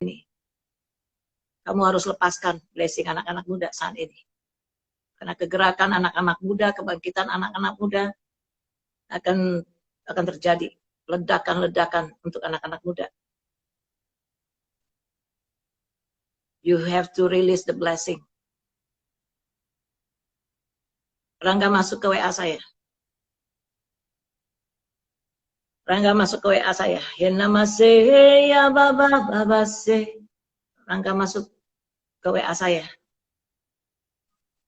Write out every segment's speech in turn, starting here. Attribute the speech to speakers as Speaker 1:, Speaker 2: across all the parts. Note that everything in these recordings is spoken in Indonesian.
Speaker 1: ini. Kamu harus lepaskan blessing anak-anak muda saat ini. Karena kegerakan anak-anak muda, kebangkitan anak-anak muda akan terjadi. Ledakan-ledakan untuk anak-anak muda. You have to release the blessing. Rangga masuk ke WA saya. Rangga masuk ke WA saya. Ya nama ya baba se. Rangga masuk ke WA saya.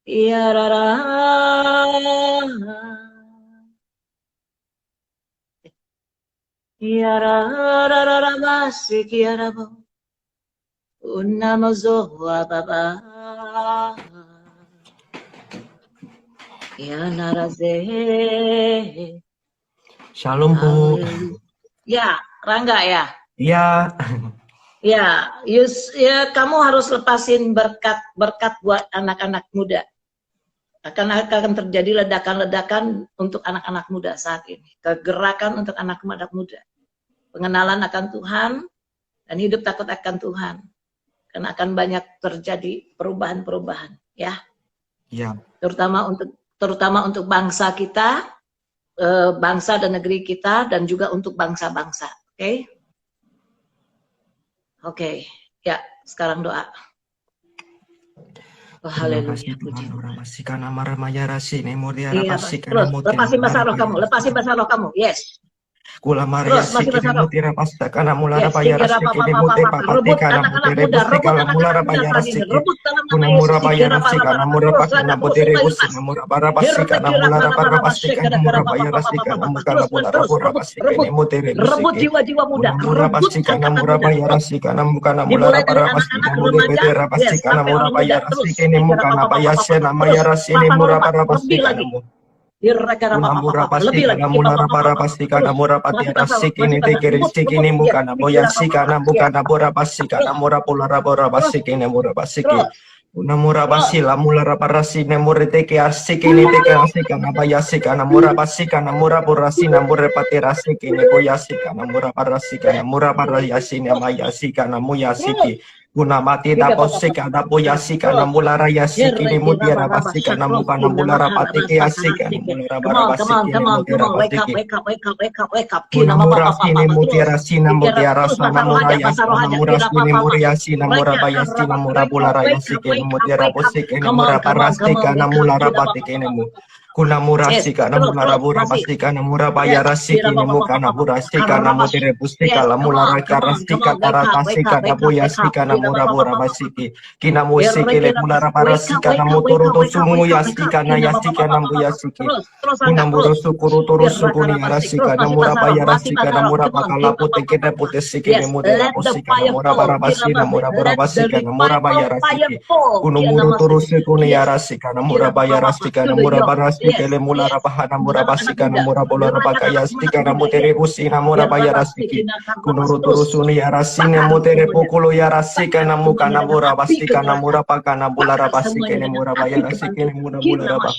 Speaker 1: Ya rara. Ya rara basi kiarabo. Unamazoa baba. Ya naraze.
Speaker 2: Shalom Bu.
Speaker 1: Ya, Rangga ya.
Speaker 2: Iya.
Speaker 1: Ya, kamu harus lepasin berkat buat anak-anak muda. Akan terjadi ledakan-ledakan untuk anak-anak muda saat ini. Kegerakan untuk anak-anak muda. Pengenalan akan Tuhan dan hidup takut akan Tuhan. Karena akan banyak terjadi perubahan-perubahan, ya. Iya. Terutama untuk bangsa kita, bangsa dan negeri kita, dan juga untuk bangsa-bangsa. Oke? Oke, ya, sekarang doa. Oh, haleluya. Terus, lepasin bahasa roh kamu, yes.
Speaker 2: Kula Maria sikina mutira pasta kana mulara payara sikine mute papate kana mutere busti kala mulara payara sikine kuna mura payara sikana mura pakana butere busti mura para pasti kana mulara para pasti kana mura payara sikana mukana mulara pura pasti kene mutere
Speaker 1: rebut jiwa-jiwa muda
Speaker 2: mura pasti kana mura payara sikana mukana mulara para pasti kana mutere pasti kana mura payara sikine mukana payase nama yara sine mura para pasti kana Mura pasti karena mula para pasti karena mura pati rasik ini tegeristik ini bukan boya sih karena bukan mura pasti karena mura pulara pura pasti ini mura pasti una mura pasti la mula para sih nemur teke asik ini teke asik karena boya sih karena mura pasti karena mura pura sih nemur pati rasik ini boya sih karena mura para sih karena mura para yasin nama yasi karena muya siki guna mati daposik ada boyasi karena mulara yasi kini mutiara pasti karena bukan mulara pati kiasi karena mulara barabasi kini mutiara pasti guna muras kini mutiara sina mutiara sana mura yasi na muras kini muriasi na mura bayasi na mura bulara yasi kini mutiara posik kini mura parasti karena mulara pati kini mu kuna murasi karena mulara bura pasti karena mura bayarasi kini mukana burasi karena mutire pusti kala mulara karasti kata kasi karena boyasi karena mura bura basiki kina musiki le mulara parasi karena muturu to sumu yasi karena yasi karena buyasi kuna muru sukuru turu sukuni arasi karena mura bayarasi karena mura bakala pute kita pute siki le mutira pusti karena mura barabasi na mura barabasi karena mura bayarasi kuna muru turu sukuni arasi karena mura bayarasi karena mura barasi kele mula rapahana mura basika na mura bola rapakaya stika na mutere busina mura bayara siki kunuru turusuni yarasine mutere pokolo yarasika na muka na mura basika na mura pakana bola rapasike ne mura bayara sike ne mura bola rapa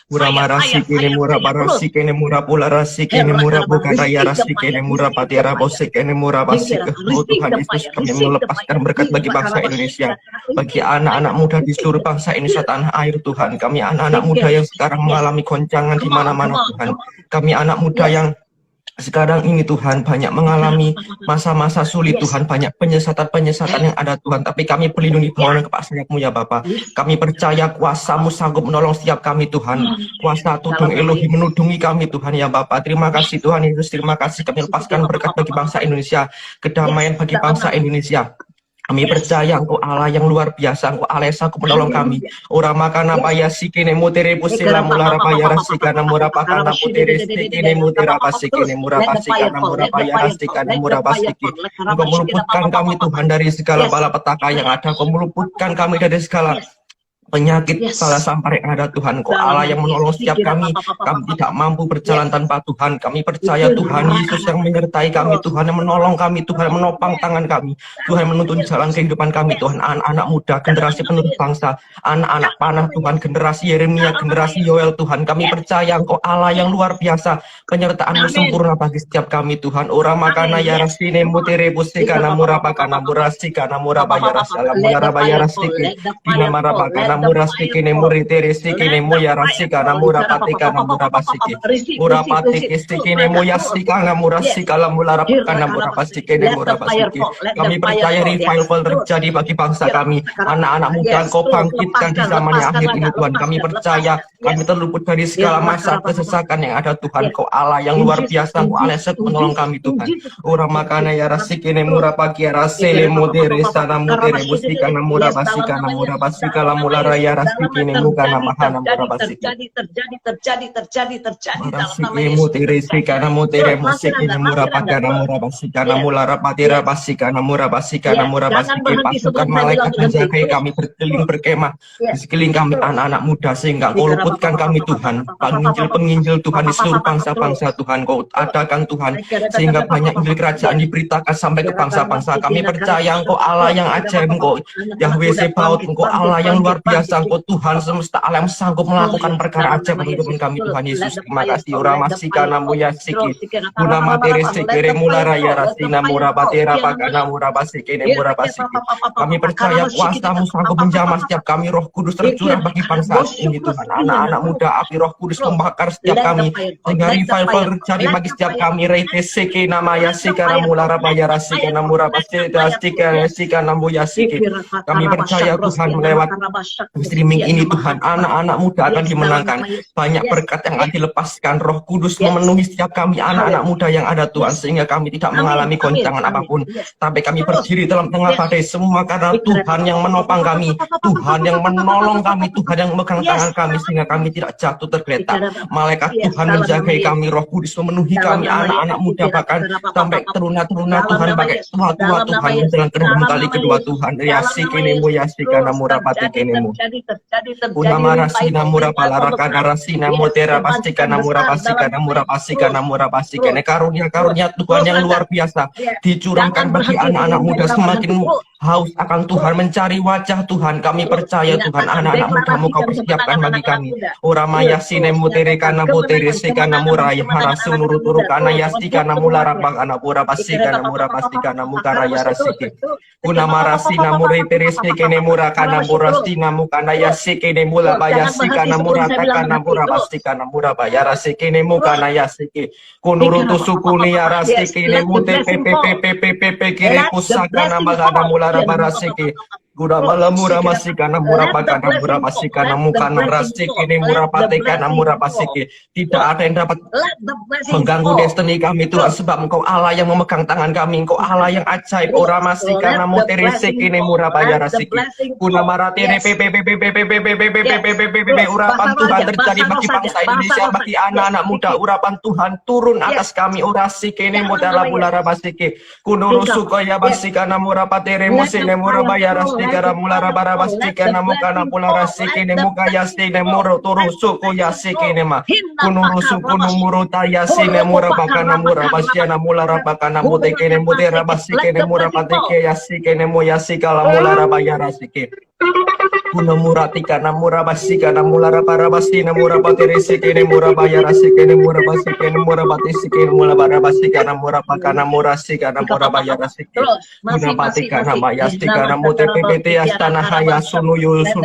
Speaker 2: mura marasike ne mura barasike ne mura bola rasike ne mura buka raya rasike ne mura patiara bosike ne mura basika Tuhan Yesus kami melepaskan berkat bagi bangsa Indonesia bagi anak-anak muda di seluruh bangsa Indonesia tanah air Tuhan kami anak-anak muda yang sekarang mengalami goncangan di mana-mana Tuhan. Kami anak muda yang sekarang ini Tuhan banyak mengalami masa-masa sulit Tuhan, banyak penyesatan-penyesatan yang ada Tuhan, tapi kami pelindungi bawaan kepasnya-Mu ya Bapa. Kami percaya kuasa-Mu sanggup menolong setiap kami Tuhan. Kuasa tudung Elohim menudungi kami Tuhan ya Bapa. Terima kasih Tuhan Yesus, terima kasih kami lepaskan berkat bagi bangsa Indonesia, kedamaian bagi bangsa Indonesia. Kami percaya Engkau Allah yang luar biasa, Engkau Allah yang sanggup menolong kami. Ora makana paya sikine mutere pusila mulara paya rasikana mura pakana putere sikine mutera pasikine mura pasikana mura paya rasikana mura pasiki. Engkau meluputkan kami Tuhan dari segala balapetaka yang ada. Engkau meluputkan kami dari segala penyakit salah sampar yang ada Tuhan. Kau Allah yang menolong setiap kami tidak mampu berjalan tanpa Tuhan. Kami percaya Tuhan Yesus yang menyertai kami, Tuhan yang menolong kami, Tuhan yang menopang tangan kami, Tuhan yang menuntun jalan kehidupan kami, Tuhan. Anak-anak muda, generasi penerus bangsa, anak-anak panah Tuhan, generasi Yeremia, generasi Yoel Tuhan. Kami percaya Engkau Allah yang luar biasa, penyertaan-Mu sempurna bagi setiap kami Tuhan. Ora makana ya rasine mutere busikana murapakana murasikana murabaya rasala murabaya rasiki dina marapakana murasiki ne muritere siki ne moya rasikana murapatikana murabasiki murapatiki siki ne moya sikana murasikala mularapakana murabasiki ne murabasiki. Kami percaya revival terjadi bagi bangsa kami, anak-anak muda Engkau bangkitkan di zaman yang akhir ini Tuhan. Kami percaya kami terluput dari segala masa kesesakan yang ada Tuhan. Kau Allah yang luar biasa, Kau Allah yang menolong kami Tuhan. Ora makana ya rasikine murapaki rasele modere sana modere busikana murabasika murabasika mulara ya rasikine mukana mahana murabasika
Speaker 1: terjadi dalam nama
Speaker 2: Yesus. Mutere sikana mutere musikine murapakana murabasika mulara patira basika murabasika murabasika. Pasukan malaikat menjaga kami berkeliling berkemah di sekeliling kami anak-anak muda, sehingga Kau luputkan kami Tuhan, penginjil Tuhan di seluruh bangsa-bangsa Tuhan. Kau adakan Tuhan sehingga banyak Injil kerajaan diberitakan sampai ke bangsa-bangsa. Kami percaya Engkau Allah yang ajaib, Engkau Yahweh Sebaot, Engkau Allah yang luar biasa, Engkau Tuhan semesta alam sanggup melakukan perkara ajaib untuk kami Tuhan Yesus. Terima kasih. Ora masika namu yasiki guna materi sekere mulara ya rasina murapatera pakana murabasiki ne murabasiki. Kami percaya kuasa-Mu sanggup menjamah setiap kami. Roh Kudus tercurah bagi bangsa ini Tuhan. Anak-anak muda, api Roh Kudus membakar setiap kami sehingga revival terjadi bagi setiap kami. Reite seke nama yasika namulara bayarasika namurabasika sika namu yasiki. Kami percaya Tuhan melewat streaming ini Tuhan, anak-anak muda akan dimenangkan, banyak berkat yang akan dilepaskan. Roh Kudus memenuhi setiap kami anak-anak muda yang ada Tuhan, sehingga kami tidak mengalami goncangan apapun, tapi kami berdiri dalam tengah badai semua karena Tuhan yang menopang kami, Tuhan yang menolong kami, Tuhan yang memegang tangan kami sehingga kami tidak jatuh tergeletak. Malaikat Tuhan menjagai kami, Roh Kudus memenuhi kami anak-anak muda, bahkan sampai teruna-teruna Tuhan, pakai tua-tua Tuhan menjalankan kali kedua Tuhan. Yasikinimu yasikana murapati kinimu unamarasina murapalaraka narasina mutera pastikana murapasikana murapasikana murapasikana. Karunia-karunia Tuhan yang luar biasa dicurahkan bagi anak-anak muda, semakin haus akan Tuhan, mencari wajah Tuhan. Kami percaya Tuhan, anak-anak muda-Mu Kau persiapkan bagi kami. Uramaya sine mutere kana mutere sikana muraya harasu nuruturu kana yastikana mularapakana purapasikana murapasikana mukaraya rasiki unamarasina muritere sikene murakana murastina mukana yasikene mulabayasikana muratakana murapasikana murabaya rasikene mukana yasiki kunurutu sukuni arasikene mute pepe kire pusakana magana mularabasiki Gura malamura masikana murapakana murapasikana mukana rasiki ini murapatikana murapasiki. Tidak ada yang dapat mengganggu destiny kami Tuhan, sebab Engkau Allah yang memegang tangan kami, Engkau Allah yang ajaib. Ora masikana muterisiki ini murapaya rasiki guna maratene pepe urapan Tuhan terjadi bagi bangsa Indonesia, bagi anak-anak muda. Urapan Tuhan turun atas kami. Urasiki ini mudala bulara basiki kunurusuko ya basikana murapatere musine murabaya rasiki Gara mulara barabastika namukana pulara siki ne muka yasti ne muro turu suku yasiki ne ma kunuru suku numuru tayasi ne mura bakana mura bastiana mulara bakana muteke ne mutera basike ne mura pateke yasike ne mo yasika la mulara bayara siki Kuna muratika namura basika namulara parabasti namura patirisi kene mura bayara sikene mura basike namura batisi kene mura barabasika namura pakana murasika namura bayara sike kuna patika namaya stika namute ppt astana haya sunu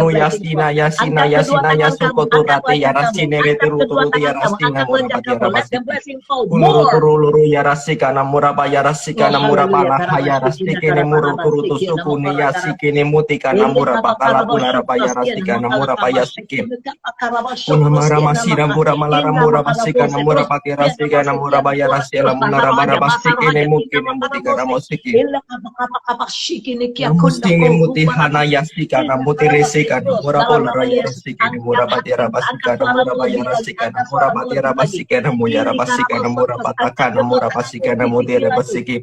Speaker 2: yasina yasina yasukotu rate yarasine returu yarasina mura patira basika kunuru turuluru yarasika namura bayara sika namura pala haya rasike nemuru turutu sukune yasike nemutika namura pakala pulara bayara sika namura payasiki unamara masira mura malara mura basika namura patira sika namura bayara sila munara barabasiki nemuki nemutika namosiki namusini muti hana yasika namuti resika namura polara yarasiki nemura patira basika namura bayara sika namura patira basika namura basika namura pataka namura basika namudira basiki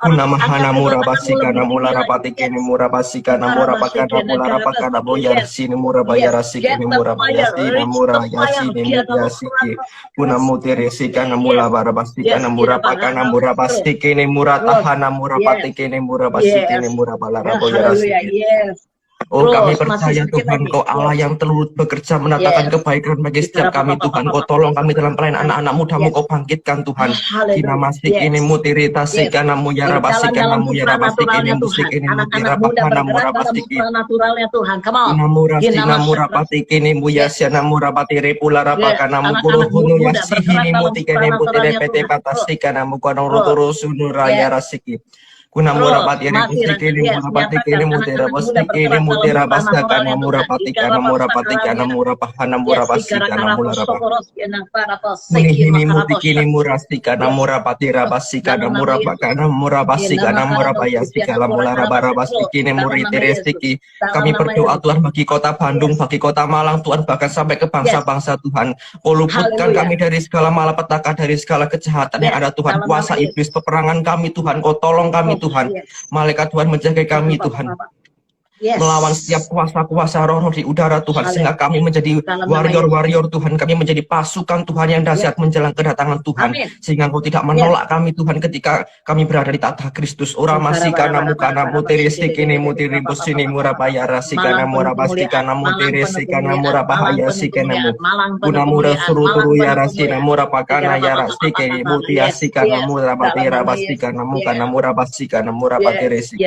Speaker 2: unamahana mura basika namura patiki nemura basika namura pakana mura pakana rabo yarasi ni mura bayarasi kini mura bayasi na mura yasi ni muyasi ki kuna mutirisi kana mula barabasti kana mura pakana mura pasti kini mura tahana mura pati kini mura pasti kini mura balarabo yarasi. Oh, kami percaya Tuhan, Kau Allah yang terus bekerja menatakan kebaikan bagi setiap kami Tuhan. Kau tolong kami dalam pelayanan anak-anak mudamu, Kau bangkitkan Tuhan. Kina masih ini mutiritasi kanamu ya rabasi kanamu ya rabasi kini musik ini mutira pakanamu rabasi kini
Speaker 1: naturalnya Tuhan. Come on.
Speaker 2: Namura sinamura pati kini muyasya namura pati repula rapakanamu kuruhunu yasi ini mutikene mutire pete patasi kanamu kono turu sunura ya rasiki. Kuna murapati ini murapati kini mutera pasti kini mutera pasta kana murapati kana murapati kana murapahana murapasti kana murapa ini muti kini murasti kana murapati rabasi kana murapa kana murapasti kana murapayasti kana mularabasti kini muritirestiki. Kami berdoa Tuhan bagi kota Bandung, bagi kota Malang Tuhan, bahkan sampai ke bangsa-bangsa Tuhan. Kau luputkan kami dari segala malapetaka, dari segala kejahatan yang ada Tuhan. Kuasa iblis peperangan kami Tuhan, Kau tolong kami Tuhan, malaikat Tuhan menjaga kami Tuhan, melawan setiap kuasa-kuasa roh di udara Tuhan, sehingga kami menjadi warrior-warrior Tuhan, kami menjadi pasukan Tuhan yang dahsyat menjelang kedatangan Tuhan, sehingga Kau tidak menolak kami Tuhan ketika kami berada di tahta Kristus. Ora masih kana mukana mutirisi kini mutiribus ini murabaya rasi kana murabasti kana mutirisi kana murabahaya si kana kuna mura suruh turu ya rasi kana murapakana ya rasi kini mutiasi kana murabati rabasti kana mukana murabasti kana murabati resi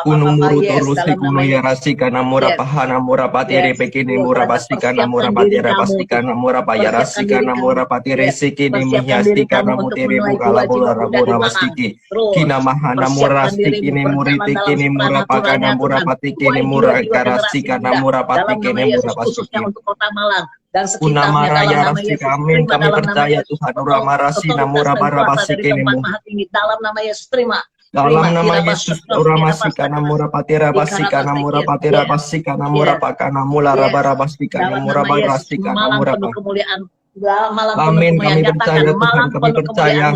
Speaker 2: kunu muru Rusi kuno ya rasi kana mura pahana mura pati repekini mura pasti kana mura pati rapasti kana mura paya rasi kana mura pati resi kini mihyasti kana mutiri bukala bola mura pasti kina mahana mura sti kini muriti kini mura pakana mura pati kini mura karasi kana mura pati kini mura pasti Una maraya rasi kami percaya Tuhan ura marasi namura barabasi kini mu
Speaker 1: dalam nama Yesus. Terima
Speaker 2: dalam nama Yesus, Uramasika namura patira basika namura patira basika namura pakana mula rabarabasika namura barasika namura. Amin. Kami percaya Tuhan, kami percaya.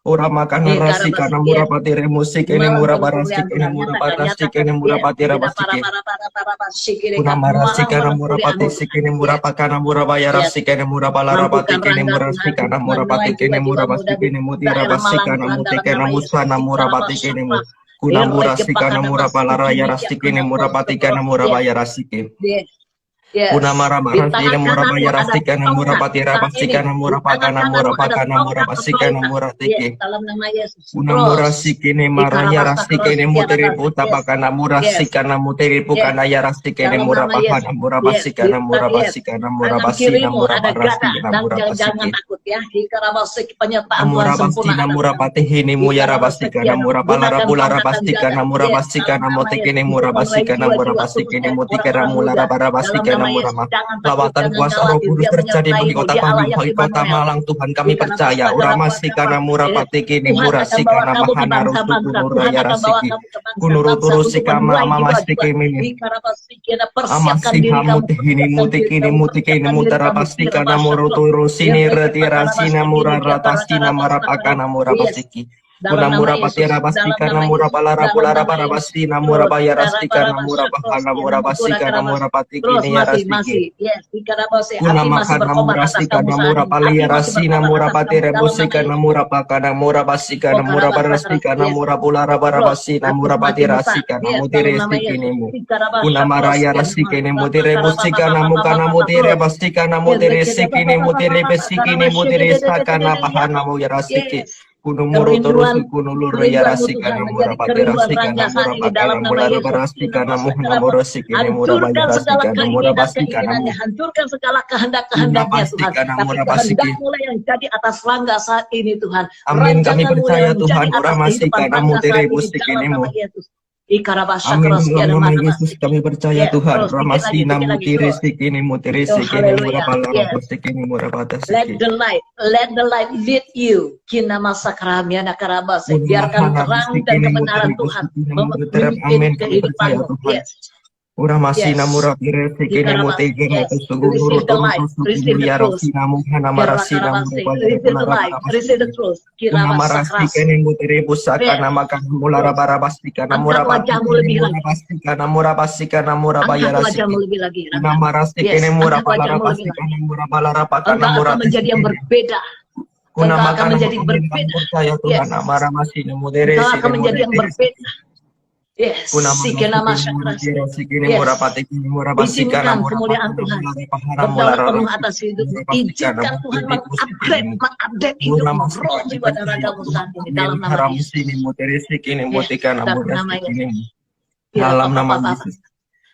Speaker 2: Ora makan rasi karena murah patire musik ini murah barasik ini murah barasik ini murah patira basik. Una marasi karena murah patisik ini murah pakana murah bayar rasik ini murah balara patik ini murah sik karena murah patik ini murah basik ini mutira basik karena mutik karena musana murah patik ini murah. Kuna murah sik karena murah balara ya rasik ini murah patik karena murah bayar rasik. Una mara marasi ini murah bayar rasik karena murah patira basik karena murah pakana murah basik karena murah tiki. Una murah sik ini marah ya rasik ini mutiri puta pakana murah sik karena mutiri pukana ya rasik ini murah pakana murah basik karena murah basik karena murah basik karena murah barasi karena murah basik. Murah basik karena murah patih ini muyara basik karena murah palara pulara basik karena murah basik karena mutik ini murah basik karena murah basik ini mutik karena mulara barabasik karena murah. Lawatan kuasa Roh Kudus terjadi bagi kota Bandung, bagi kota Malang Tuhan, kami percaya. Uramasi karena murah patiki ini murah si karena mahana rusu kunur raya rasiki kunuru turusi kama mamastiki ini amasi hamutih ini mutiki ini mutiki ini mutara pasti karena muru turusi ini retirasi namura ratasi namara pakana murah pasiki. Kuna mura patira pasti karena mura palara pulara para pasti namura bayar pasti karena mura bahana mura pasti karena mura pati kini ya rasiki. Kuna makan namura pasti karena mura palia rasi namura patira pasti karena mura pakana mura pasti karena mura parasti karena mura pulara para pasti namura patira rasi karena mutire pasti kini mu. Kuna maraya rasi kini mutire pasti karena mukana mutire pasti karena mutire kini mutire pasti kini mutire karena bahana mu ya rasiki. Kuno muru terus kuno lur ya rasikan mura patira rasikan mura pakana mura rasikan muhna mura sikini mura bayar rasikan mura basikan
Speaker 1: hancurkan segala kehendak-kehendaknya Tuhan. Kehendak mulai yang jadi atas langga saat ini Tuhan.
Speaker 2: Amin. Kami percaya Tuhan ura masikan mutire busikini mu. Amin. Nama Yesus kami percaya Tuhan. Ramasi namu tirisik ini mutirisik ini murah palara pusik ini murah batas.
Speaker 1: Let the light lead you. Kina masa keramian akarabas. Biarkan terang dan kebenaran Tuhan memimpin kehidupanmu.
Speaker 2: Ura masina
Speaker 1: Yes.
Speaker 2: mura piresi kene mutege
Speaker 1: Yes.
Speaker 2: sugu
Speaker 1: Receive
Speaker 2: guru
Speaker 1: the
Speaker 2: turu
Speaker 1: light.
Speaker 2: sugu
Speaker 1: Receive the
Speaker 2: ya
Speaker 1: truth.
Speaker 2: rasina muhana marasina mura
Speaker 1: Receive the light. Receive the truth.
Speaker 2: una marasi
Speaker 1: Kirabasakras.
Speaker 2: kene mutere busaka
Speaker 1: Yes.
Speaker 2: nama kan mula
Speaker 1: Yes.
Speaker 2: rabarabastika
Speaker 1: Angkat
Speaker 2: namura pati
Speaker 1: wajahmu
Speaker 2: kene
Speaker 1: lebih
Speaker 2: mura
Speaker 1: lagi.
Speaker 2: bastika namura basika namura
Speaker 1: Angkat
Speaker 2: bayarasi
Speaker 1: wajahmu lebih lagi.
Speaker 2: una marasi kene
Speaker 1: Yes.
Speaker 2: mura
Speaker 1: Angkat wajahmu lebih
Speaker 2: balarabastika
Speaker 1: lagi.
Speaker 2: namura balarapaka
Speaker 1: Engkau
Speaker 2: namura
Speaker 1: akan menjadi yang
Speaker 2: tisikene
Speaker 1: berbeda.
Speaker 2: kuna
Speaker 1: Engkau akan
Speaker 2: makana
Speaker 1: menjadi
Speaker 2: makamin kami
Speaker 1: berbeda.
Speaker 2: percaya Tuhan
Speaker 1: Yes.
Speaker 2: amara masih mudere
Speaker 1: Engkau
Speaker 2: sini
Speaker 1: akan menjadi yang
Speaker 2: mudere
Speaker 1: berbeda. Yes.
Speaker 2: kuna
Speaker 1: Sikena
Speaker 2: marasi kene mura
Speaker 1: masyarakat.
Speaker 2: tira sikene
Speaker 1: Yes.
Speaker 2: mura pati kene mura basika
Speaker 1: Izinkan
Speaker 2: namura
Speaker 1: kemuliaan
Speaker 2: pati
Speaker 1: Tuhan
Speaker 2: namura pahara mula
Speaker 1: berdaulat penuh
Speaker 2: rarasi
Speaker 1: atas hidupmu.
Speaker 2: mura basika
Speaker 1: Izinkan
Speaker 2: namura
Speaker 1: Tuhan
Speaker 2: tisikene
Speaker 1: mengupdate
Speaker 2: mura
Speaker 1: hidupmu,
Speaker 2: masih
Speaker 1: roh
Speaker 2: kami
Speaker 1: jiwa dan
Speaker 2: percaya
Speaker 1: ragamu
Speaker 2: Tuhan
Speaker 1: saat ini
Speaker 2: amin
Speaker 1: dalam nama
Speaker 2: haram sini
Speaker 1: Yesus.
Speaker 2: mudere sikene
Speaker 1: Yes,
Speaker 2: mutika
Speaker 1: dalam
Speaker 2: namura
Speaker 1: nama
Speaker 2: sikene
Speaker 1: Yesus.
Speaker 2: dalam nama
Speaker 1: Papa.
Speaker 2: Yesus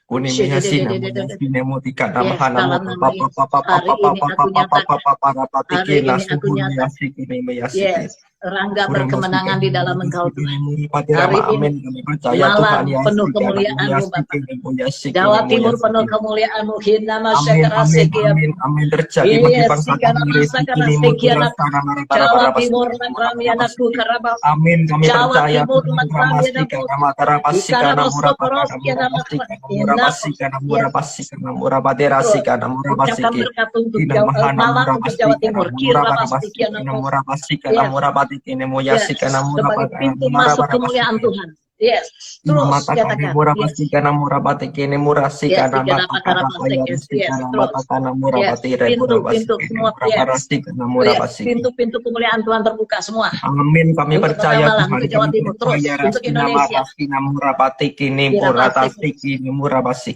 Speaker 2: kuni mihasina mudasine mutika nama
Speaker 1: Yes,
Speaker 2: hana
Speaker 1: dalam
Speaker 2: muka
Speaker 1: nama
Speaker 2: papa
Speaker 1: Yesus.
Speaker 2: papa
Speaker 1: Hari
Speaker 2: papa
Speaker 1: ini
Speaker 2: papa
Speaker 1: aku nyatakan.
Speaker 2: papa para patiki
Speaker 1: Hari ini aku
Speaker 2: nasuhun
Speaker 1: nyatakan.
Speaker 2: miyasiki miyasiki.
Speaker 1: Yes, Rangga berkemenangan di dalam Engkau Tuhan. Hari
Speaker 2: Rama
Speaker 1: ini
Speaker 2: amin kami percaya
Speaker 1: malam
Speaker 2: Tuhan ya
Speaker 1: penuh
Speaker 2: sika
Speaker 1: kemuliaan-Mu Bapak.
Speaker 2: ya siki
Speaker 1: Jawa
Speaker 2: ya
Speaker 1: Timur penuh
Speaker 2: siki.
Speaker 1: kemuliaan-Mu. Hina
Speaker 2: Amin amin
Speaker 1: masyarakat
Speaker 2: amin amin terjadi bagi
Speaker 1: Yes,
Speaker 2: bangsa
Speaker 1: sikana
Speaker 2: kami resiki
Speaker 1: masakana
Speaker 2: ini
Speaker 1: sekianak
Speaker 2: terasa nama para
Speaker 1: Jawa Timur
Speaker 2: pasiki
Speaker 1: Ramianaku Karabas.
Speaker 2: amin kami
Speaker 1: Jawa
Speaker 2: percaya
Speaker 1: Timur
Speaker 2: Tuhan ramasika
Speaker 1: Ramianaku
Speaker 2: nama terapasika nama
Speaker 1: Ikarabas
Speaker 2: murapaka
Speaker 1: Sokoros
Speaker 2: nama
Speaker 1: Kianamak
Speaker 2: murapasika nama
Speaker 1: Enak.
Speaker 2: murapasika nama
Speaker 1: Yes,
Speaker 2: murapasika nama murapaderasika nama
Speaker 1: ucapkan
Speaker 2: murapasiki
Speaker 1: berkat untuk
Speaker 2: Ina mahana
Speaker 1: malam untuk Jawa
Speaker 2: murapasika
Speaker 1: Timur
Speaker 2: nama
Speaker 1: Kirabas
Speaker 2: murapasika nama
Speaker 1: Tikianakos.
Speaker 2: murapasika nama
Speaker 1: Yes,
Speaker 2: murapatiki nama
Speaker 1: yes,
Speaker 2: muyasika nama
Speaker 1: sebagai
Speaker 2: murapaka
Speaker 1: pintu
Speaker 2: nama
Speaker 1: masuk kemuliaan
Speaker 2: murapasika
Speaker 1: Tuhan. Yes, terus
Speaker 2: mata kami
Speaker 1: nyatakan.
Speaker 2: murah
Speaker 1: Yes,
Speaker 2: pasti karena murah pati kini murah sih
Speaker 1: yes,
Speaker 2: karena mata karena
Speaker 1: Ikarabas.
Speaker 2: bayar sih
Speaker 1: Yes,
Speaker 2: karena mata
Speaker 1: terus.
Speaker 2: karena murah
Speaker 1: Yes,
Speaker 2: pati murah pasti
Speaker 1: pintu
Speaker 2: kini
Speaker 1: semua.
Speaker 2: murah parah
Speaker 1: Yes,
Speaker 2: sih karena murah
Speaker 1: yes,
Speaker 2: pasti.
Speaker 1: pintu-pintu kemuliaan Tuhan terbuka semua.
Speaker 2: Amin kami
Speaker 1: Untuk Kota
Speaker 2: percaya
Speaker 1: Malang,
Speaker 2: Tuhan
Speaker 1: untuk Jawa
Speaker 2: kami
Speaker 1: Timur, terus
Speaker 2: percaya
Speaker 1: untuk
Speaker 2: rasina
Speaker 1: Indonesia.
Speaker 2: marasina murah pati kini murah pasti kini murah pasti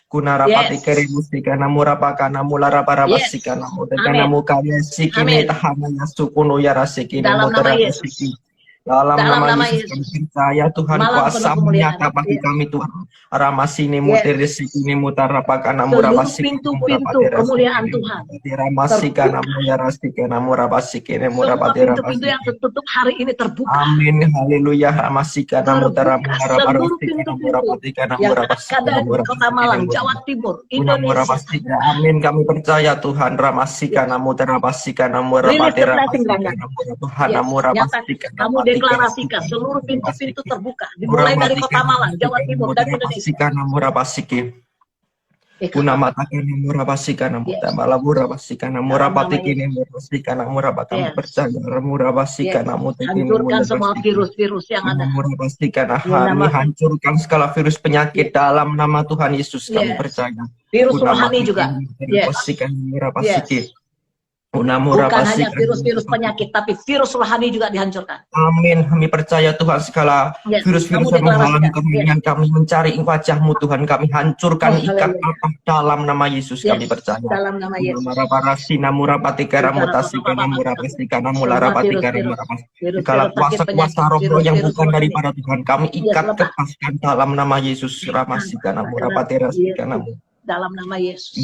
Speaker 2: kunara pati kiri musti karena murah pakana mulara para pasti karena mudah karena mukanya sih kini tahannya sukuno ya rasi kini
Speaker 1: Dalam nama
Speaker 2: mudah
Speaker 1: Yesus.
Speaker 2: pasti. Dalam nama Yesus kami percaya Tuhan
Speaker 1: Malam
Speaker 2: kuasa
Speaker 1: penuh kemuliaan.
Speaker 2: menyata bagi kami Tuhan. Ramasini
Speaker 1: Yes.
Speaker 2: mutir sini mutara pakana
Speaker 1: Seluruh
Speaker 2: murabasi
Speaker 1: pintu-pintu kemuliaan Tuhan
Speaker 2: Ramasi kana muyarasi kana murabasi kene
Speaker 1: semua
Speaker 2: murabati
Speaker 1: pintu-pintu
Speaker 2: rabasi.
Speaker 1: yang tertutup hari ini terbuka.
Speaker 2: Amin haleluya ramasi kana mutara
Speaker 1: Seluruh
Speaker 2: murabasi kana
Speaker 1: pintu-pintu
Speaker 2: murabati kana
Speaker 1: yang
Speaker 2: murabasi
Speaker 1: ada
Speaker 2: kana
Speaker 1: di
Speaker 2: murabasi
Speaker 1: Kota Malang, Jawa Timur, Indonesia.
Speaker 2: Amin kami percaya Tuhan ramasi kana mutarabasi kana murabati rabasi kana Tuhan murabasi kana
Speaker 1: Kamu deklarasikan seluruh pintu-pintu terbuka dimulai dari Kota Malang, Jawa Timur dan Indonesia.
Speaker 2: Kuna mata kini murabasikan muta malaburabasikana murabatikini murabasikan murabakam percaya murabasikan muta kini
Speaker 1: hancurkan semua virus-virus yang ada.
Speaker 2: Murabasikan kami hancurkan segala virus penyakit dalam nama Tuhan Yesus kami percaya.
Speaker 1: Virus rohani juga.
Speaker 2: Murabasikan
Speaker 1: Bukan hanya virus-virus penyakit, tapi virus rohani juga dihancurkan.
Speaker 2: Amin. Kami percaya Tuhan segala virus-virus yang menghalangi kemuliaan kami mencari wajah-Mu Tuhan. Kami hancurkan ikat apa dalam nama Yesus kami percaya.
Speaker 1: Dalam nama Yesus.
Speaker 2: Segala kuasa-kuasa roh yang bukan daripada Tuhan kami ikat lepaskan dalam nama Yesus. Ramasikana murapatirasikana.
Speaker 1: Dalam nama Yesus.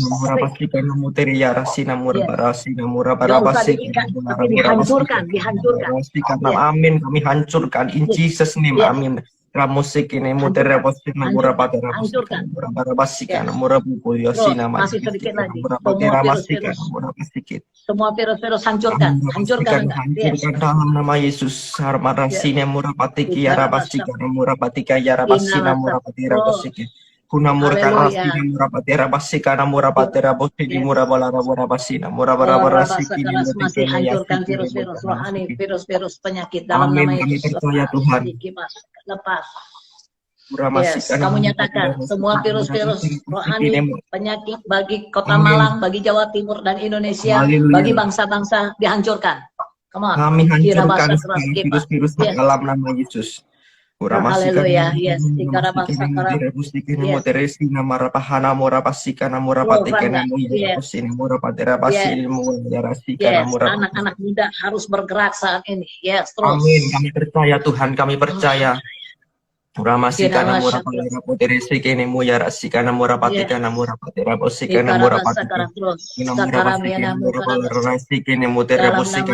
Speaker 1: Dihancurkan.
Speaker 2: Amin. Kami hancurkan in Jesus name. Amin. Ramusik ini muterabasina murapatirasikana murapatirasikana muraputuyosina
Speaker 1: masih sedikit lagi. Semua virus hancurkan. Hancurkan
Speaker 2: dalam nama Yesus. Harmarasina murapatiki yarabasikana murapatika yarabasina murapatirabasiki. Kuna murkarasina murapatirabasika murapatirabasiki murabalarabasina murabarabasiki
Speaker 1: masih hancurkan virus-virus rohani, virus-virus penyakit dalam nama Yesus.
Speaker 2: Percaya Tuhan.
Speaker 1: Lepas. Kamu nyatakan semua virus-virus rohani, penyakit bagi Kota Malang, bagi Jawa Timur dan Indonesia, bagi bangsa-bangsa dihancurkan.
Speaker 2: Kami hancurkan virus-virus dalam nama Yesus.
Speaker 1: Haleluya, yes. Anak-anak muda harus bergerak saat ini. Yes, terus.
Speaker 2: Amin. Kami percaya Tuhan, kami percaya. Muramasika murapatira poteresi kene muyarasika murapatika murapatika posika murapatika murapatika murapatika kene muterabosika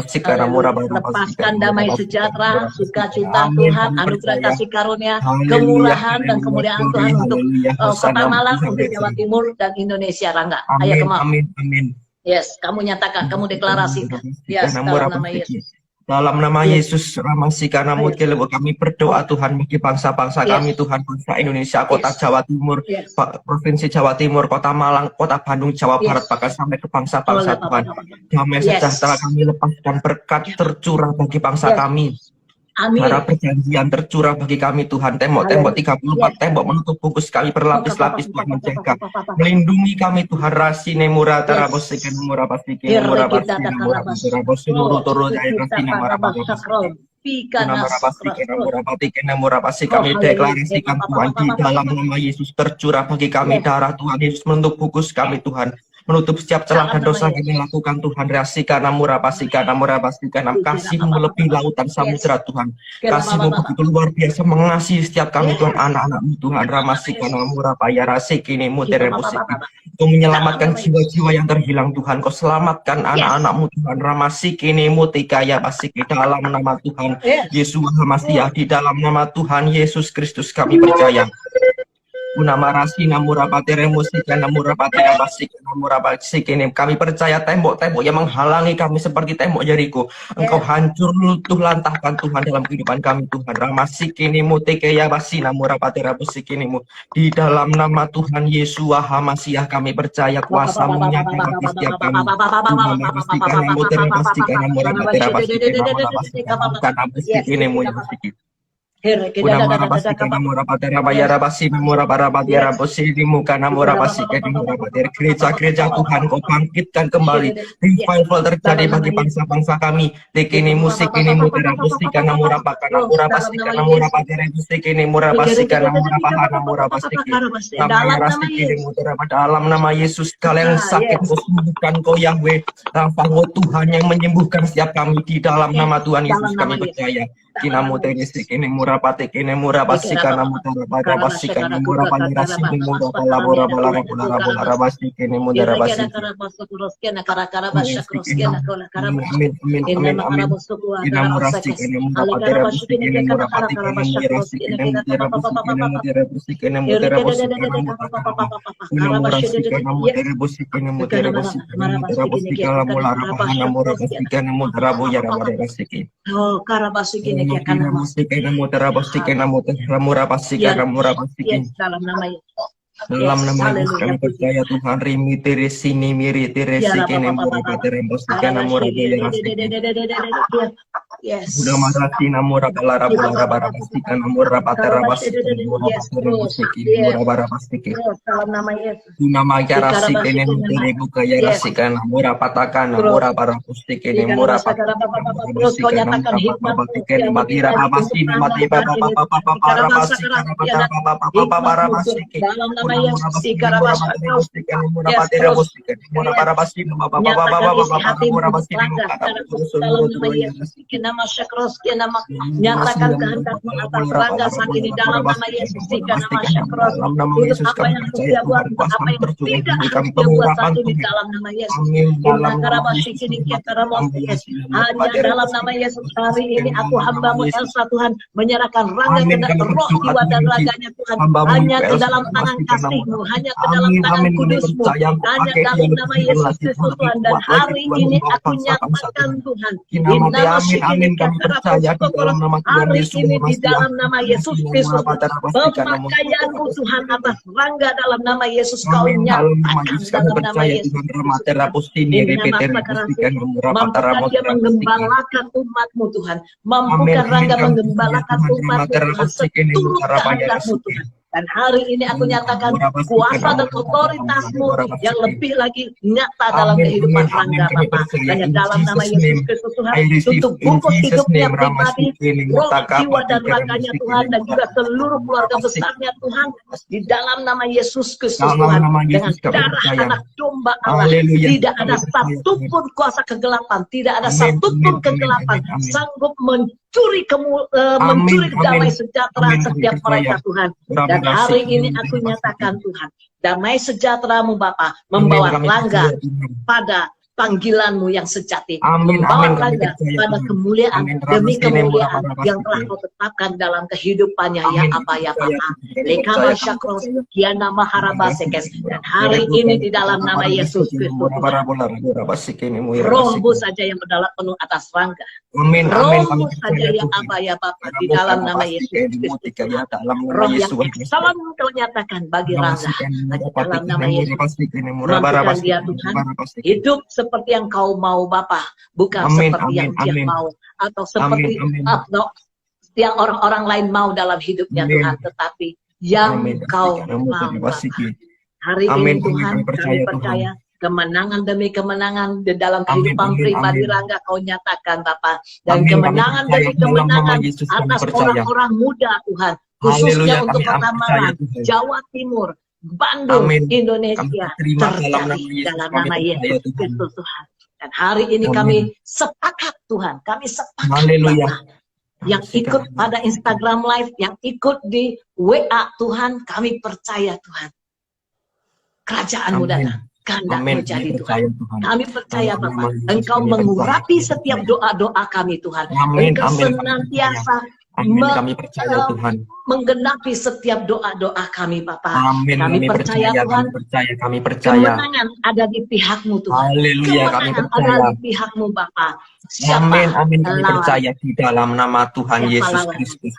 Speaker 1: lepaskan damai sejahtera, sukacita Tuhan, anugerah kasih karunia, kemurahan dan kemuliaan Tuhan untuk Kota Malang, untuk Jawa Timur dan Indonesia. Rangga, ayo kemana?
Speaker 2: Amin.
Speaker 1: Yes, kamu nyatakan, kamu deklarasikan. Yes, dalam nama Yesus.
Speaker 2: Dalam nama Yesus, Ramasikanamu Kelebo, kami berdoa Tuhan bagi bangsa-bangsa kami Tuhan, bangsa Indonesia, kota Jawa Timur, Provinsi Jawa Timur, kota Malang, kota Bandung, Jawa Barat, bahkan sampai ke bangsa-bangsa Tuhan. Damai sejahtera kami lepaskan, berkat tercurah bagi bangsa kami. Para perjanjian tercurah bagi kami Tuhan. Tembok-tembok 34 tembok menutup bungkus kami berlapis-lapis Tuhan menjaga. Melindungi kami Tuhan. Rasine murah tarabosikan murah pastikan murah pastikan murah seluruh turun air rasina murah pastikan. Murah pasti kami deklarasikan Tuhan di dalam nama Yesus tercurah bagi kami darah Tuhan Yesus menutup bungkus kami Tuhan. Menutup setiap celah dan dosa yang dilakukan Tuhan. Rasikana murah pastikan kasih-Mu lebih lautan samudera Tuhan. Kasih-Mu begitu luar biasa mengasihi setiap kami Tuhan, anak-anak-Mu Tuhan. Ramasikana murah paya rasikini muterebusiki. Kau menyelamatkan jiwa-jiwa yang terhilang Tuhan. Kau selamatkan anak-anak-Mu Tuhan. Ramasikini mutikaya pasiki dalam nama Tuhan Yesus Maha di dalam nama Tuhan Yesus Kristus kami percaya. Nama rasina murapatire musika namurapatire basik namurapasik ini kami percaya tembok-tembok yang menghalangi kami seperti tembok Yeriko Engkau hancur lutuh lantahkan Tuhan dalam kehidupan kami Tuhan. Ramasik ini mutike ya basina murapatire musik ini di dalam nama Tuhan Yesus Hamasiah kami percaya kuasa-Mu nyata bagi setiap kami. Pastikan namurapatire pastikan namurapatire pastikan ini musik Udah marabasi karena murapatera bayara basi murapatera basi di muka namurabasi karena murapatera gereja-gereja Tuhan Kau bangkitkan kembali revival terjadi bagi bangsa-bangsa kami. Tekini musik ini murabasi karena murabasi karena murapatera musik ini murabasi karena murabasi namanya ini murabasi dalam nama Yesus. Kalian sakit Kau sembuhkan Kau Yahweh. Rafahu Tuhan yang menyembuhkan setiap kami di dalam nama Tuhan Yesus kami percaya. Kinamu tenisik ini murapati kini murabasi karena murabasi karena murabasi ini murabasi kini murabasi dalam nama Yesus kami percaya Tuhan rimi tirisini miri tirisini murapatera bosikan murabaya udah marati namura balara balara pastikan murapatera bosikan murapatera bosikan murabara pastikan
Speaker 1: dalam nama Yesus
Speaker 2: nama yarasikan muteri buka yarasikan murapatakan murabara pastikan murapatera bosikan murapatera matira pastikan mati papa
Speaker 1: dalam nama Yesus nyatakan kehendak-Mu atas Rangga saat ini dalam nama Yesus. Apa yang harus Dia buat, apa yang tidak harus Dia buat saat ini dalam nama Yesus. Hanya dalam nama Yesus hari ini aku hamba-Mu Elsa Tuhan menyerahkan Rangga ke roh jiwa dan raganya Tuhan hanya ke dalam tangan kasih-Mu, hanya ke dalam tangan kudus-Mu, hanya dalam nama Yesus Kristus Tuhan. Dan hari ini aku nyatakan Tuhan
Speaker 2: amin kami percaya di dalam nama Tuhan
Speaker 1: hari
Speaker 2: Yesus
Speaker 1: ini di dalam nama Yesus Kristus pemakaian-Mu Tuhan atas Rangga dalam nama Yesus Kau nyatakan dalam nama Yesus. Mampukan Dia menggembalakan umat-Mu Tuhan, mampukan Rangga menggembalakan umat-Mu Tuhan seturut kehendak-Mu Tuhan. Dan hari ini aku nyatakan kuasa dan otoritas-Mu yang lebih lagi nyata dalam kehidupan Rangga Bapa. Hanya dalam nama Yesus Kristus Tuhan, tutup bungkus hidupnya pribadi, roh, jiwa dan raganya Tuhan, dan juga seluruh keluarga besarnya Tuhan, di dalam nama Yesus Kristus Tuhan, dengan darah anak domba Allah. Tidak ada satupun kuasa kegelapan, tidak ada satupun kegelapan sanggup mencuri damai sejahtera setiap mereka Tuhan. Dan hari ini aku nyatakan Tuhan, damai sejahtera-Mu Bapa membawa Rangga pada panggilanmu yang sejati.
Speaker 2: Amin,
Speaker 1: Membawa
Speaker 2: amin, kami
Speaker 1: Rangga
Speaker 2: percaya
Speaker 1: pada
Speaker 2: Tuhan.
Speaker 1: kemuliaan
Speaker 2: Amin,
Speaker 1: demi
Speaker 2: Rabbas ini murah
Speaker 1: kemuliaan
Speaker 2: para
Speaker 1: yang telah
Speaker 2: pasti.
Speaker 1: kau tetapkan dalam kehidupannya, ya
Speaker 2: Amin,
Speaker 1: Apa ya
Speaker 2: percaya,
Speaker 1: Bapa.
Speaker 2: kami
Speaker 1: Lekama
Speaker 2: percaya, kami
Speaker 1: syakros,
Speaker 2: percaya.
Speaker 1: kiana maharabasekes. Dan hari ini di dalam nama Yesus Kristus Tuhan, rohmu saja yang berdalam penuh atas Rangga.
Speaker 2: Amin, amin, kami
Speaker 1: Rohmu saja
Speaker 2: percaya
Speaker 1: ya
Speaker 2: Tuhan.
Speaker 1: Apa ya Bapa,
Speaker 2: Karena
Speaker 1: di
Speaker 2: bukan
Speaker 1: dalam nama
Speaker 2: pasti
Speaker 1: Yesus
Speaker 2: kayak
Speaker 1: Kristus
Speaker 2: dimudika
Speaker 1: Tuhan.
Speaker 2: ya dalam nama
Speaker 1: Roh yang
Speaker 2: Yesus Kristus.
Speaker 1: salam kau nyatakan bagi Rangga di dalam nama Yesus. Mampukan dia Tuhan hidup seperti yang kau mau Bapa, bukan
Speaker 2: Amin,
Speaker 1: seperti
Speaker 2: amin,
Speaker 1: yang dia
Speaker 2: amin.
Speaker 1: mau atau seperti
Speaker 2: Amin, amin.
Speaker 1: yang orang-orang lain mau dalam hidupnya
Speaker 2: Amin.
Speaker 1: Tuhan, tetapi yang
Speaker 2: Amin.
Speaker 1: kau
Speaker 2: Karena
Speaker 1: mau
Speaker 2: mudah
Speaker 1: Bapa.
Speaker 2: dipasiki.
Speaker 1: Hari
Speaker 2: Amin,
Speaker 1: ini Tuhan
Speaker 2: amin,
Speaker 1: kami percaya kemenangan demi kemenangan di dalam
Speaker 2: Amin,
Speaker 1: kehidupan
Speaker 2: amin,
Speaker 1: pribadi
Speaker 2: amin.
Speaker 1: Rangga kau nyatakan Bapa, dan
Speaker 2: Amin, kami
Speaker 1: kemenangan
Speaker 2: percaya
Speaker 1: demi
Speaker 2: dalam nama
Speaker 1: kemenangan
Speaker 2: Yesus kami
Speaker 1: atas
Speaker 2: percaya.
Speaker 1: orang-orang muda Tuhan, khususnya
Speaker 2: Haleluya,
Speaker 1: untuk
Speaker 2: kami
Speaker 1: Kota
Speaker 2: percaya
Speaker 1: Malang,
Speaker 2: Tuhan.
Speaker 1: Jawa Timur, Bandung,
Speaker 2: Amin.
Speaker 1: Indonesia,
Speaker 2: Kami terima dalam nama
Speaker 1: terjadi
Speaker 2: Yesus,
Speaker 1: dalam
Speaker 2: kami
Speaker 1: nama
Speaker 2: percaya
Speaker 1: Yesus
Speaker 2: Tuhan.
Speaker 1: Kristus Tuhan. Dan hari ini
Speaker 2: Amin.
Speaker 1: kami sepakat Tuhan, kami sepakat
Speaker 2: Haleluya.
Speaker 1: Bapa, yang ikut pada Instagram Live, yang ikut di WA Tuhan, kami percaya Tuhan, kerajaanmu
Speaker 2: Amin.
Speaker 1: datang, kehendakmu
Speaker 2: Amin.
Speaker 1: jadi
Speaker 2: Kami
Speaker 1: Tuhan.
Speaker 2: percaya Tuhan.
Speaker 1: Kami percaya
Speaker 2: Dalam
Speaker 1: Bapa,
Speaker 2: nama Yesus
Speaker 1: Engkau
Speaker 2: kami
Speaker 1: mengurapi
Speaker 2: percaya.
Speaker 1: setiap doa-doa kami Tuhan.
Speaker 2: Amin,
Speaker 1: Engkau
Speaker 2: amin, kami
Speaker 1: senantiasa
Speaker 2: Amin, kami percaya Tuhan.
Speaker 1: menggenapi setiap doa-doa kami Bapa.
Speaker 2: Amin,
Speaker 1: Kami percaya Tuhan,
Speaker 2: kami percaya.
Speaker 1: kemenangan ada di pihakmu Tuhan.
Speaker 2: Haleluya, kami
Speaker 1: Kemenangan
Speaker 2: percaya.
Speaker 1: ada di pihakmu Bapa. Siapa
Speaker 2: Amin, amin, kami
Speaker 1: lawan?
Speaker 2: percaya di dalam nama Tuhan
Speaker 1: Siapa
Speaker 2: Yesus
Speaker 1: lawan?
Speaker 2: Kristus.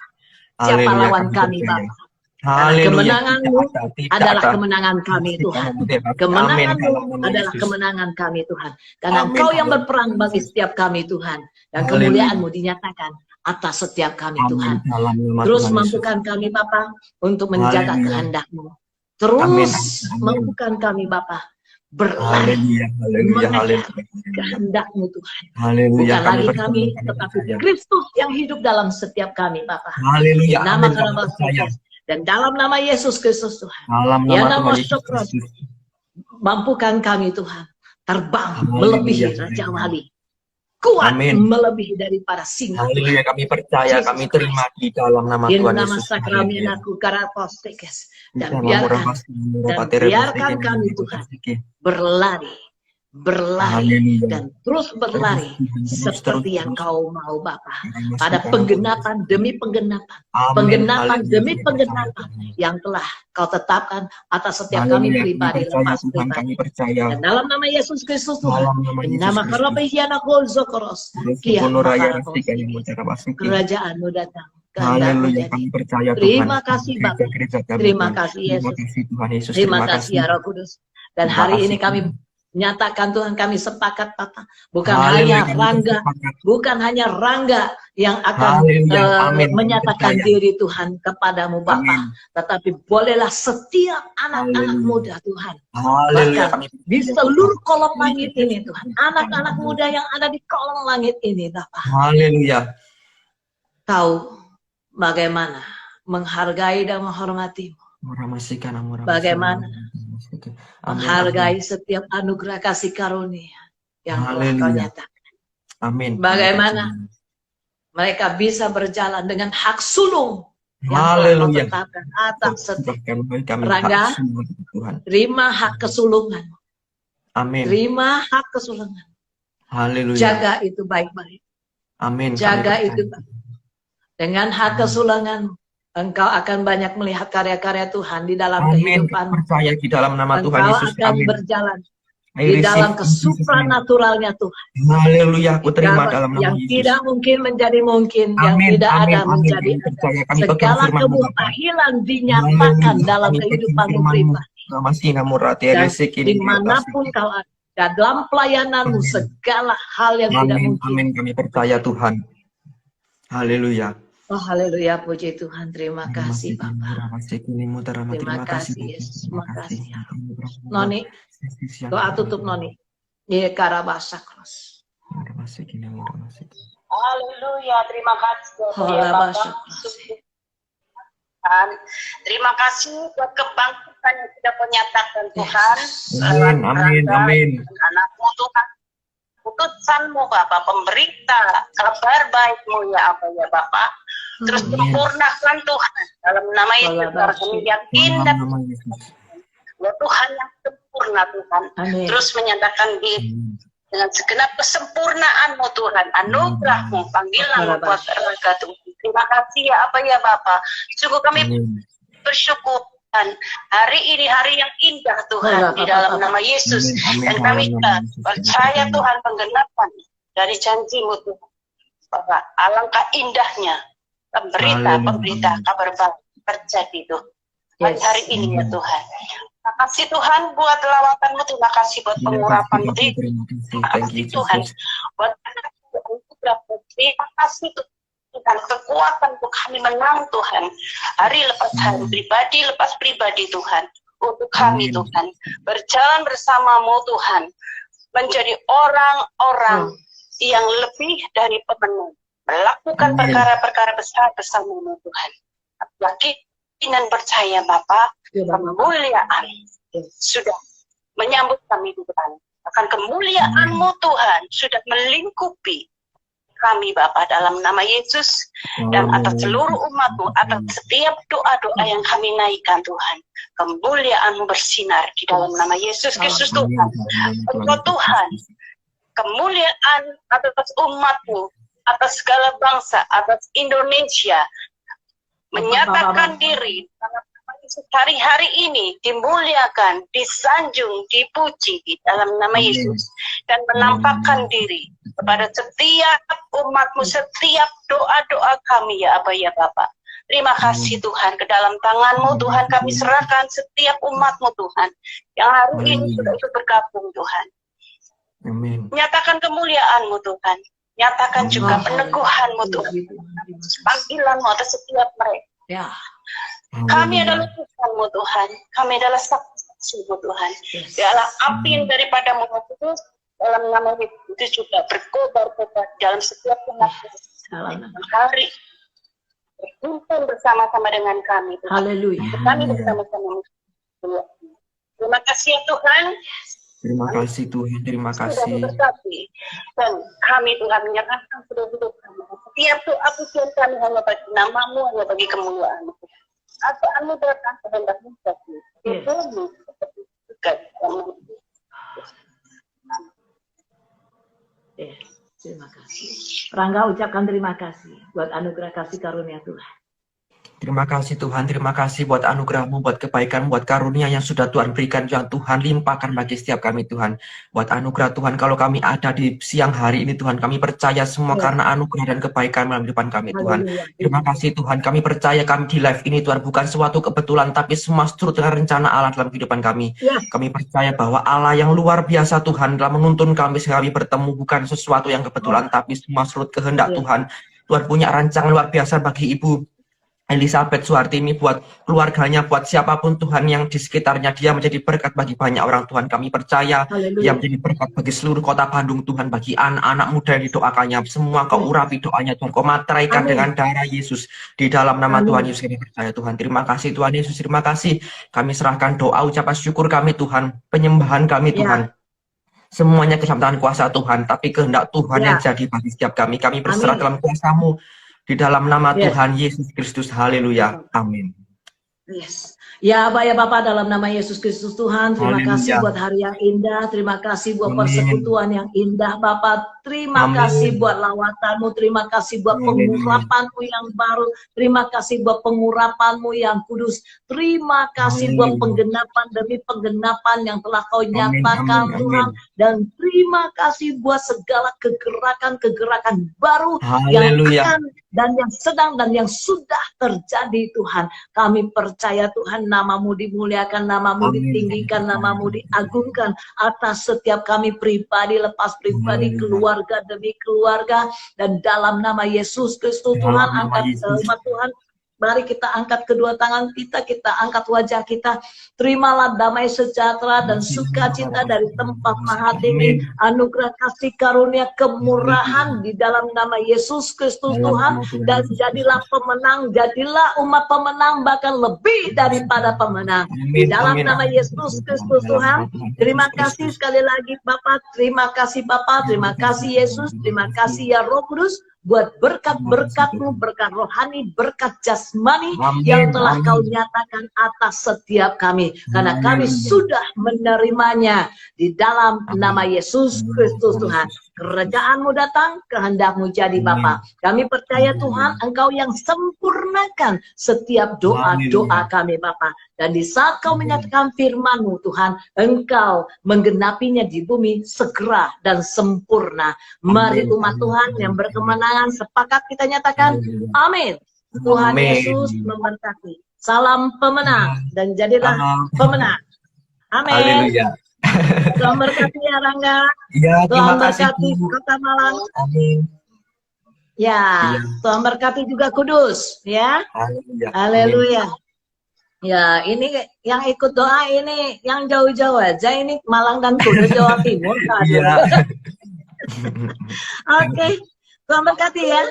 Speaker 1: Siapa
Speaker 2: Haleluya,
Speaker 1: lawan kami
Speaker 2: percaya.
Speaker 1: Bapa? Karena
Speaker 2: Haleluya,
Speaker 1: kemenanganmu
Speaker 2: tidak
Speaker 1: adalah
Speaker 2: ada.
Speaker 1: kemenangan kami Tuhan.
Speaker 2: Amin,
Speaker 1: Kemenanganmu
Speaker 2: dalam nama
Speaker 1: adalah
Speaker 2: Yesus.
Speaker 1: kemenangan kami Tuhan. Karena
Speaker 2: Amin,
Speaker 1: Engkau yang
Speaker 2: amin.
Speaker 1: berperang bagi setiap kami Tuhan. Dan
Speaker 2: Haleluya.
Speaker 1: kemuliaan-Mu dinyatakan atas setiap kami
Speaker 2: Amin,
Speaker 1: Tuhan.
Speaker 2: dalam nama
Speaker 1: Terus
Speaker 2: Tuhan Yesus.
Speaker 1: mampukan kami Bapa untuk menjaga
Speaker 2: Haleluya.
Speaker 1: kehendak-Mu. Terus
Speaker 2: Amin, amin.
Speaker 1: mampukan kami Bapa berlari
Speaker 2: Haleluya, haleluya,
Speaker 1: mengejar
Speaker 2: haleluya.
Speaker 1: kehendak-Mu Tuhan.
Speaker 2: Haleluya,
Speaker 1: Bukan lagi
Speaker 2: percaya,
Speaker 1: kami,
Speaker 2: kami
Speaker 1: tetapi
Speaker 2: percaya.
Speaker 1: Kristus yang hidup dalam setiap kami Bapa.
Speaker 2: Haleluya,
Speaker 1: Nama
Speaker 2: amin, kami
Speaker 1: Karabas
Speaker 2: percaya.
Speaker 1: dan dalam nama Yesus Kristus Tuhan.
Speaker 2: Dalam
Speaker 1: Ya
Speaker 2: nama
Speaker 1: nama
Speaker 2: Tuhan Yesus
Speaker 1: syukur,
Speaker 2: Kristus.
Speaker 1: mampukan kami Tuhan terbang
Speaker 2: Haleluya.
Speaker 1: melebihi Raja Wali, kuat
Speaker 2: Amin.
Speaker 1: melebihi daripada singa.
Speaker 2: Haleluya, kami percaya,
Speaker 1: Yesus
Speaker 2: kami terima di dalam nama
Speaker 1: Di
Speaker 2: Tuhan
Speaker 1: nama
Speaker 2: Yesus.
Speaker 1: sakramenaku karapostekes. Dan
Speaker 2: Dalam
Speaker 1: biarkan
Speaker 2: murah
Speaker 1: biarkan kami Tuhan berlari
Speaker 2: Haleluya.
Speaker 1: dan terus berlari
Speaker 2: Terus,
Speaker 1: seperti yang
Speaker 2: terus.
Speaker 1: Kau mau Bapa.
Speaker 2: Terus,
Speaker 1: Pada
Speaker 2: terus.
Speaker 1: penggenapan demi penggenapan,
Speaker 2: Amin.
Speaker 1: penggenapan
Speaker 2: Haleluya,
Speaker 1: demi
Speaker 2: kami
Speaker 1: penggenapan
Speaker 2: percaya.
Speaker 1: yang telah Kau tetapkan atas setiap kami
Speaker 2: Haleluya,
Speaker 1: pribadi
Speaker 2: kami percaya
Speaker 1: lepas
Speaker 2: Tuhan,
Speaker 1: pribadi.
Speaker 2: kami percaya.
Speaker 1: Dan dalam nama Yesus Kristus Tuhan,
Speaker 2: Dalam nama Yesus
Speaker 1: nama
Speaker 2: Kristus.
Speaker 1: Karabahiana Golzokoros, Kia Kerajaanmu datang. Kehendakmu
Speaker 2: Haleluya,
Speaker 1: jadi.
Speaker 2: kami percaya Tuhan.
Speaker 1: Terima kasih Bapa.
Speaker 2: Gereja kami,
Speaker 1: Terima
Speaker 2: Tuhan.
Speaker 1: kasih
Speaker 2: Terima
Speaker 1: Yesus.
Speaker 2: kasih Tuhan Yesus.
Speaker 1: Terima kasih ya Roh Kudus. Dan
Speaker 2: Terima
Speaker 1: hari
Speaker 2: kasih,
Speaker 1: ini kami
Speaker 2: Tuhan.
Speaker 1: nyatakan Tuhan, kami sepakat Papa. Bukan
Speaker 2: Haleluya,
Speaker 1: hanya
Speaker 2: kami
Speaker 1: Rangga,
Speaker 2: sepakat.
Speaker 1: bukan hanya Rangga yang akan
Speaker 2: Haleluya, amin.
Speaker 1: menyatakan
Speaker 2: Percaya.
Speaker 1: diri Tuhan kepadamu Bapa.
Speaker 2: Amin.
Speaker 1: Tetapi bolehlah setiap anak-anak
Speaker 2: Haleluya.
Speaker 1: muda Tuhan.
Speaker 2: Haleluya,
Speaker 1: Bahkan
Speaker 2: kami
Speaker 1: di seluruh kolom langit ini Tuhan. Anak-anak muda yang ada di kolom langit ini Bapa.
Speaker 2: Haleluya.
Speaker 1: Tahu bagaimana menghargai dan menghormati-Mu. Bagaimana menghargai setiap anugerah kasih karunia yang telah Kau
Speaker 2: Haleluya.
Speaker 1: nyatakan.
Speaker 2: Amin.
Speaker 1: Bagaimana mereka bisa berjalan dengan hak sulung yang telah Kau
Speaker 2: Haleluya.
Speaker 1: tetapkan atas setiap.
Speaker 2: Kami
Speaker 1: Rangga,
Speaker 2: hak semua, Tuhan.
Speaker 1: Terima hak kesulungan.
Speaker 2: Amin.
Speaker 1: Terima hak kesulungan.
Speaker 2: Haleluya.
Speaker 1: Jaga itu baik-baik.
Speaker 2: Amin.
Speaker 1: Jaga
Speaker 2: Kami
Speaker 1: itu baik. Dengan hak kesulungan, Engkau akan banyak melihat karya-karya Tuhan di dalam
Speaker 2: Amin.
Speaker 1: kehidupan.
Speaker 2: Percaya di dalam nama Tuhan
Speaker 1: Engkau
Speaker 2: Yesus.
Speaker 1: akan
Speaker 2: Amin.
Speaker 1: berjalan
Speaker 2: I
Speaker 1: di dalam
Speaker 2: receive in Jesus' name.
Speaker 1: kesupranaturalnya Tuhan.
Speaker 2: Haleluya. Aku terima dalam nama
Speaker 1: Yang
Speaker 2: Yesus.
Speaker 1: tidak mungkin menjadi mungkin, yang
Speaker 2: Amin,
Speaker 1: tidak
Speaker 2: amin,
Speaker 1: ada
Speaker 2: amin.
Speaker 1: menjadi
Speaker 2: Kami
Speaker 1: ada.
Speaker 2: percaya, kami pegang
Speaker 1: Segala
Speaker 2: firman-Mu, Bapa.
Speaker 1: kemustahilan dinyatakan
Speaker 2: Haleluya.
Speaker 1: dalam
Speaker 2: Kami pegang
Speaker 1: kehidupanmu
Speaker 2: firman-Mu.
Speaker 1: pribadi.
Speaker 2: Masih namurati
Speaker 1: Dan
Speaker 2: rezeki ini
Speaker 1: dimanapun kau ada, dan dalam pelayananmu segala hal yang tidak
Speaker 2: Amin,
Speaker 1: mungkin.
Speaker 2: amin. Kami percaya Tuhan. Haleluya.
Speaker 1: Oh haleluya, puji Tuhan. Terima kasih Bapak. Terima kasih Yesus. Terima kasih. Noni, doa tutup Noni. Ye karabasakros.
Speaker 3: Haleluya, terima kasih ya Bapak. Terima kasih buat kebangkitan yang sudah kau nyatakan Tuhan.
Speaker 2: Amin, amin, amin.
Speaker 3: Anakmu Tuhan, putusanmu Bapak, pemberita kabar baikmu ya apa ya Bapak. Terus sempurnakan Tuhan dalam nama Yesus. Kami yakin dan ya Tuhan yang sempurna Tuhan.
Speaker 1: Amin.
Speaker 3: Terus menyatakan diri dengan segenap kesempurnaan-Mu Tuhan, anugerah-Mu, panggilan-Mu buat raga Tuhan. Terima kasih ya apa ya Bapa. Sungguh kami bersyukur Tuhan, hari ini hari yang indah Tuhan di dalam nama Yesus. Dan kami percaya Tuhan penggenapan dari janji-Mu Tuhan, bahwa alangkah indahnya pemberita kabar baik terjadi Tuhan hari ini ya Tuhan. Terima kasih Tuhan buat lawatan-Mu, terima kasih buat pengurapan-Mu, terima kasih Tuhan buat terima kasih Tuhan kekuatan untuk kami menang Tuhan, hari lepas hari, pribadi lepas pribadi Tuhan, untuk kami Tuhan berjalan bersama-Mu Tuhan, menjadi orang-orang yang lebih dari pemenang, melakukan perkara-perkara besar bersama-Mu Tuhan. Yakin dan percaya Bapa, kemuliaan sudah menyambut kami Tuhan. Akan kemuliaan-Mu Tuhan sudah melingkupi kami Bapa dalam nama Yesus, dan atas seluruh umat-Mu, atas setiap doa-doa yang kami naikkan Tuhan, kemuliaan-Mu bersinar di dalam nama Yesus Kristus Tuhan. Engkau Tuhan, kemuliaan atas umat-Mu, atas segala bangsa, atas Indonesia, menyatakan diri hari-hari ini dimuliakan, disanjung, dipuji di dalam nama Yesus, dan menampakkan diri kepada setiap umat-Mu, setiap doa-doa kami ya Aba ya Bapa. Terima kasih Tuhan, ke dalam tangan-Mu Tuhan kami serahkan setiap umat-Mu Tuhan yang hari ini sudah ikut bergabung Tuhan. Nyatakan kemuliaan-Mu Tuhan, nyatakan juga peneguhan-Mu Tuhan, panggilan-Mu atas setiap mereka. Kami adalah Tuhan-Mu Tuhan, kami adalah saksi-Mu Tuhan. Dialah api yang daripada-Mu Kudus, dalam nama itu juga berkobar-kobar dalam setiap umat hari berkumpul bersama-sama dengan kami Tuhan.
Speaker 1: Haleluya.
Speaker 3: Kami bersama-sama. Terima kasih ya Tuhan.
Speaker 2: Terima kasih Tuhan, terima kasih.
Speaker 3: Dan kami Tuhan menyerahkan seluruh hidup kami. Setiap doa pujian kami hanya bagi nama-Mu, hanya bagi kemuliaan-Mu. Atau anugerah kehendak-Mu bagi hidupmu seperti juga.
Speaker 1: Terima kasih. Rangga ucapkan terima kasih buat anugerah kasih karunia Tuhan.
Speaker 2: Terima kasih Tuhan, terima kasih buat anugerah-Mu, buat kebaikan, buat karunia yang sudah Tuhan berikan, yang Tuhan limpahkan bagi setiap kami Tuhan. Buat anugerah Tuhan, kalau kami ada di siang hari ini Tuhan, kami percaya semua karena anugerah dan kebaikan dalam kehidupan kami Tuhan. Terima kasih Tuhan, kami percaya kami di live ini Tuhan bukan suatu kebetulan, tapi semua seturut dengan rencana Allah dalam kehidupan kami. Kami percaya bahwa Allah yang luar biasa Tuhan telah menuntun kami sehingga kami bertemu bukan sesuatu yang kebetulan, tapi semua seturut kehendak Tuhan. Tuhan punya rancangan luar biasa bagi Ibu Elizabeth Suhartini, buat keluarganya, buat siapapun Tuhan yang di sekitarnya, dia menjadi berkat bagi banyak orang Tuhan. Kami percaya dia menjadi berkat bagi seluruh kota Bandung Tuhan, bagi anak-anak muda yang didoakannya. Semua Kau urapi doanya Tuhan, Kau materaikan dengan darah Yesus di dalam nama Tuhan Yesus. Kami percaya Tuhan. Terima kasih Tuhan Yesus, terima kasih. Kami serahkan doa, ucapan syukur kami Tuhan, penyembahan kami Tuhan. Semuanya ke dalam tangan kuasa Tuhan, tapi kehendak Tuhan yang jadi bagi setiap kami. Kami berserah dalam kuasa-Mu. Di dalam nama Tuhan Yesus Kristus, haleluya, amin.
Speaker 1: Ya Bapak dalam nama Yesus Kristus Tuhan, terima kasih buat hari yang indah, terima kasih buat persekutuan yang indah Bapak, terima kasih buat lawatan-Mu, terima kasih buat pengurapan-Mu yang baru, terima kasih buat pengurapan-Mu yang kudus, terima kasih buat penggenapan demi penggenapan yang telah Kau nyatakan Tuhan, dan terima kasih buat segala kegerakan-kegerakan baru yang akan dan yang sedang dan yang sudah terjadi Tuhan. Kami percaya Tuhan, nama-Mu dimuliakan, nama-Mu ditinggikan, nama-Mu diagungkan atas setiap kami pribadi, lepas pribadi, keluarga demi keluarga, dan dalam nama Yesus Kristus Tuhan, angkat umat Tuhan. Mari kita angkat kedua tangan kita angkat wajah kita. Terimalah damai sejahtera dan sukacita dari tempat maha tinggi, anugerah kasih karunia kemurahan di dalam nama Yesus Kristus Tuhan, dan jadilah pemenang, jadilah umat pemenang, bahkan lebih daripada pemenang di dalam nama Yesus Kristus Tuhan. Terima kasih sekali lagi Bapak, terima kasih Bapak, terima kasih Yesus, terima kasih ya Roh Kudus. buat berkat-berkat-Mu, berkat rohani, berkat jasmani yang telah Kau nyatakan atas setiap kami. Karena kami sudah menerimanya di dalam nama Yesus Kristus Tuhan. Kerajaan-Mu datang, kehendak-Mu jadi Bapa. Kami percaya Tuhan, Engkau yang sempurnakan setiap doa-doa kami Bapa. Dan di saat Kau menyatakan firman-Mu Tuhan, Engkau menggenapinya di bumi segera dan sempurna. Mari umat Tuhan yang berkemenangan sepakat kita nyatakan amin. Tuhan Yesus memberkati. Salam pemenang dan jadilah pemenang. Amin.
Speaker 2: Haleluya.
Speaker 1: Tuhan berkati ya Rangga.
Speaker 2: Ya,
Speaker 1: Tuhan
Speaker 2: terima kasih.
Speaker 1: berkati Kota Malang.
Speaker 2: Amin.
Speaker 1: Ya, Tuhan berkati juga Kudus ya.
Speaker 2: Haleluya.
Speaker 1: Haleluya. Ya, ini yang ikut doa ini yang jauh-jauh aja, ini Malang dan Kudus, Jawa Timur.
Speaker 2: Iya.
Speaker 1: Oke, Tuhan berkati ya.